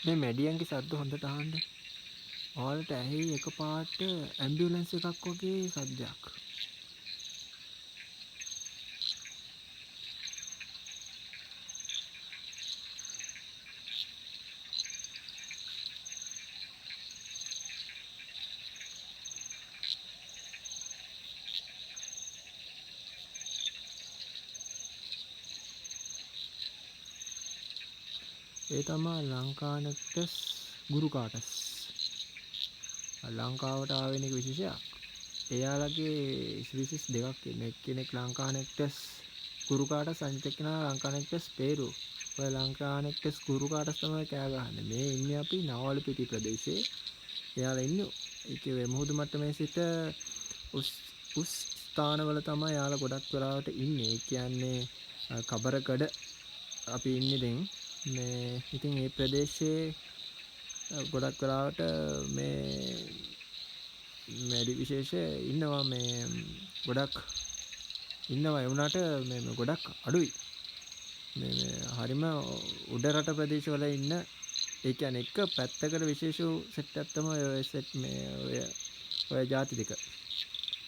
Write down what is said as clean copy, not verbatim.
මේ මැඩියන්ගේ සද්ද හොඳට අහන්න. ඔයාලට ඇහි එකපාරට ඇම්බියුලන්ස් එකක් වගේ සද්දයක්. ඒ තමයි ලංකානෙක්ටස් ගුරු කාටස්. ලංකාවට ආවෙන එක විශේෂයක්. එයාලගේ විශේෂ දෙකක් තියෙනවා. එක්කෙනෙක් ලංකානෙක්ටස් ගුරු කාටස් අනිත් එක්කෙනා ලංකානෙක්ටස් පේරු. ඔය ලංකානෙක්ටස් ගුරු කාටස් තමයි කෑ ගහන්නේ. මේ ඉන්නේ අපි නවලපිටි ප්‍රදේශයේ. එයාලා ඉන්නේ ඒකේ මුහුදු මට්ටමේ සිට උස් ස්ථානවල තමයි යාලා ගොඩක් වෙලාවට ඉන්නේ. ඒ කියන්නේ කබරකඩ අපි ඉන්නේ දැන්. මේ ඉතින් මේ ප්‍රදේශයේ ගොඩක් වෙලාවට මේ වැඩි විශේෂ ඉන්නවා මේ ගොඩක් ඉන්නවා. ඒ වුණාට මේ ගොඩක් අඩුයි. මේ හරිම උඩ රට ප්‍රදේශවල ඉන්න. ඒ කියන්නේ එක පැත්තකට විශේෂ සෙට් එකක් තමයි ඔය සෙට් මේ ඔය ಜಾති දෙක.